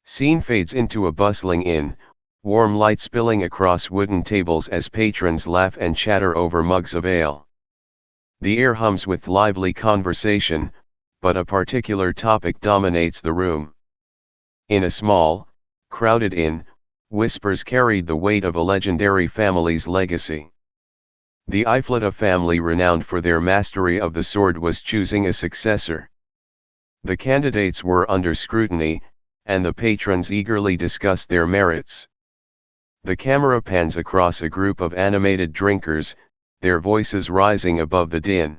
Scene fades into a bustling inn, warm light spilling across wooden tables as patrons laugh and chatter over mugs of ale. The air hums with lively conversation, but a particular topic dominates the room. In a small, crowded inn, whispers carried the weight of a legendary family's legacy. The Ifeletta family, renowned for their mastery of the sword, was choosing a successor. The candidates were under scrutiny, and the patrons eagerly discussed their merits. The camera pans across a group of animated drinkers, their voices rising above the din.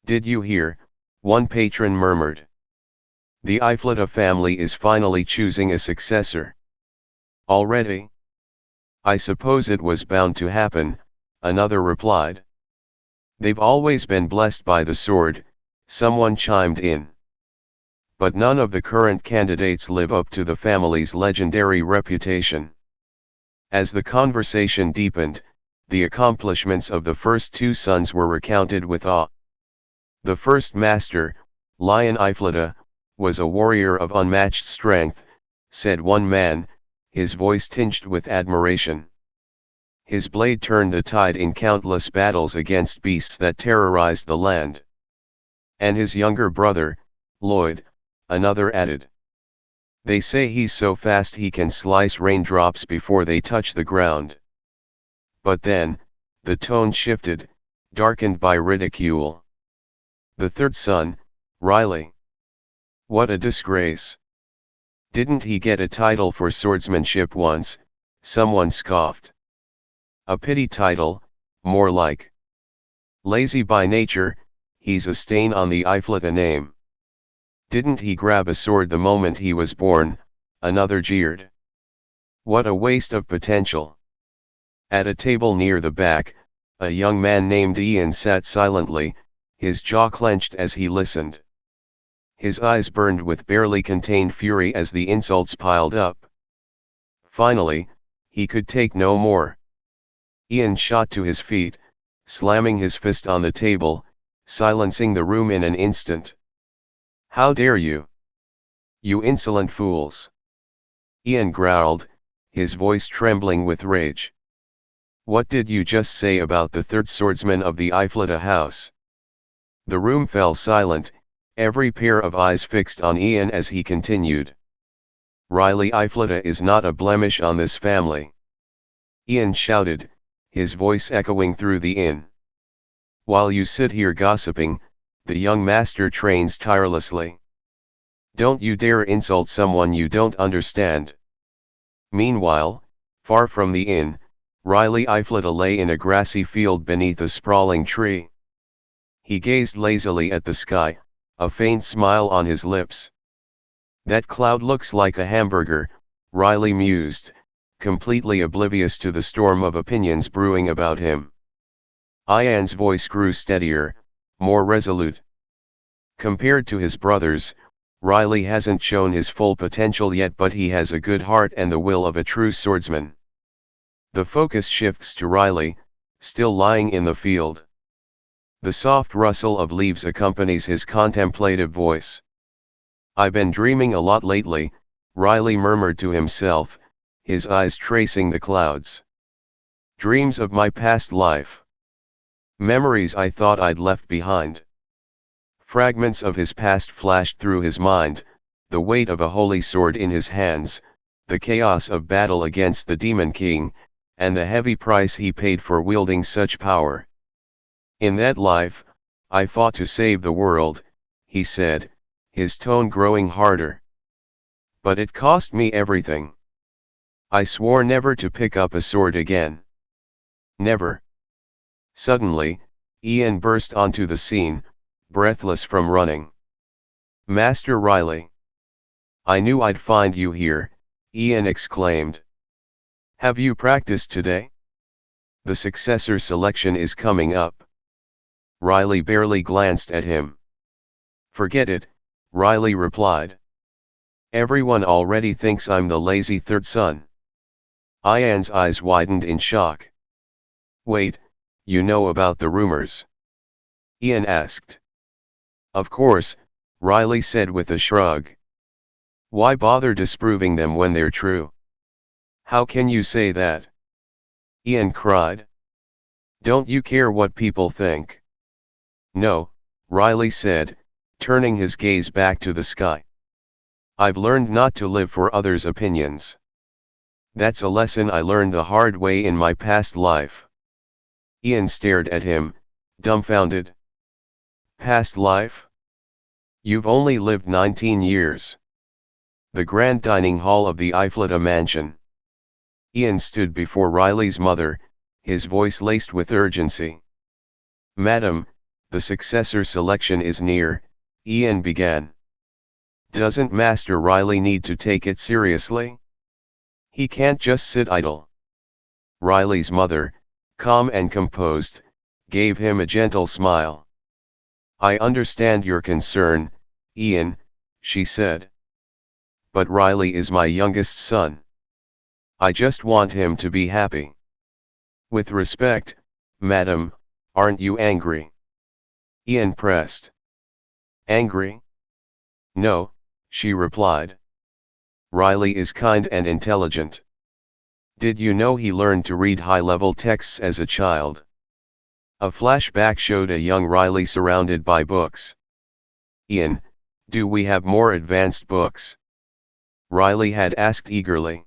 "Did you hear?" one patron murmured. "The Ifeletta family is finally choosing a successor." "Already?" "I suppose it was bound to happen," another replied. "They've always been blessed by the sword," someone chimed in. But none of the current candidates live up to the family's legendary reputation. As the conversation deepened, the accomplishments of the first two sons were recounted with awe. The first master, Lion Ifeletta, was a warrior of unmatched strength, said one man, his voice tinged with admiration. His blade turned the tide in countless battles against beasts that terrorized the land. "And his younger brother, Lloyd," another added. "They say he's so fast he can slice raindrops before they touch the ground." But then, the tone shifted, darkened by ridicule. "The third son, Riley. What a disgrace. Didn't he get a title for swordsmanship once?" someone scoffed. "A pity title, more like. Lazy by nature, he's a stain on the Ifeletta name." "Didn't he grab a sword the moment he was born?" another jeered. "What a waste of potential." At a table near the back, a young man named Ian sat silently, his jaw clenched as he listened. His eyes burned with barely contained fury as the insults piled up. Finally, he could take no more. Ian shot to his feet, slamming his fist on the table, silencing the room in an instant. "How dare you? You insolent fools!" Ian growled, his voice trembling with rage. "What did you just say about the third swordsman of the Ifeletta house?" The room fell silent, every pair of eyes fixed on Ian as he continued. "Riley Ifeletta is not a blemish on this family," Ian shouted, his voice echoing through the inn. "While you sit here gossiping, the young master trains tirelessly. Don't you dare insult someone you don't understand." Meanwhile, far from the inn, Riley Ifeletta lay in a grassy field beneath a sprawling tree. He gazed lazily at the sky, a faint smile on his lips. "That cloud looks like a hamburger," Riley mused, completely oblivious to the storm of opinions brewing about him. Ian's voice grew steadier, more resolute. "Compared to his brothers, Riley hasn't shown his full potential yet, but he has a good heart and the will of a true swordsman." The focus shifts to Riley, still lying in the field. The soft rustle of leaves accompanies his contemplative voice. "I've been dreaming a lot lately," Riley murmured to himself, his eyes tracing the clouds. "Dreams of my past life. Memories I thought I'd left behind." Fragments of his past flashed through his mind, the weight of a holy sword in his hands, the chaos of battle against the Demon King, and the heavy price he paid for wielding such power. "In that life, I fought to save the world," he said, his tone growing harder. "But it cost me everything. I swore never to pick up a sword again. Never." Suddenly, Ian burst onto the scene, breathless from running. "Master Riley! I knew I'd find you here," Ian exclaimed. "Have you practiced today? The successor selection is coming up." Riley barely glanced at him. "Forget it," Riley replied. "Everyone already thinks I'm the lazy third son." Ian's eyes widened in shock. "Wait, you know about the rumors?" Ian asked. "Of course," Riley said with a shrug. Why bother disproving them when they're true? How can you say that? Ian cried. Don't you care what people think? No, Riley said, turning his gaze back to the sky. I've learned not to live for others' opinions. That's a lesson I learned the hard way in my past life. Ian stared at him, dumbfounded. Past life? You've only lived 19 years. The grand dining hall of the Ifeletta mansion. Ian stood before Riley's mother, his voice laced with urgency. Madam, the successor selection is near, Ian began. Doesn't Master Riley need to take it seriously? He can't just sit idle. Riley's mother, calm and composed, gave him a gentle smile. I understand your concern, Ian, she said. But Riley is my youngest son. I just want him to be happy. With respect, madam, aren't you angry? Ian pressed. Angry? No, she replied. Riley is kind and intelligent. Did you know he learned to read high-level texts as a child? A flashback showed a young Riley surrounded by books. Ian, do we have more advanced books? Riley had asked eagerly.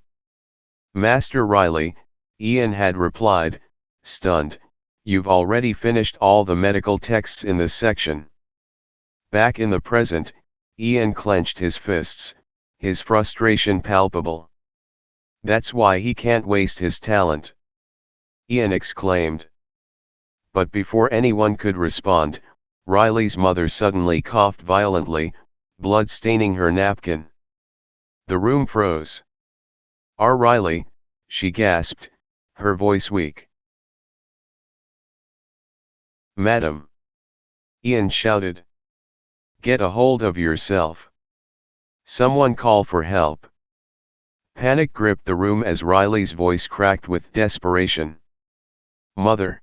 Master Riley, Ian had replied, stunned, you've already finished all the medical texts in this section. Back in the present, Ian clenched his fists, his frustration palpable. That's why he can't waste his talent. Ian exclaimed. But before anyone could respond, Riley's mother suddenly coughed violently, blood staining her napkin. The room froze. Riley, she gasped, her voice weak. Madam! Ian shouted. Get a hold of yourself. Someone call for help. Panic gripped the room as Riley's voice cracked with desperation. Mother!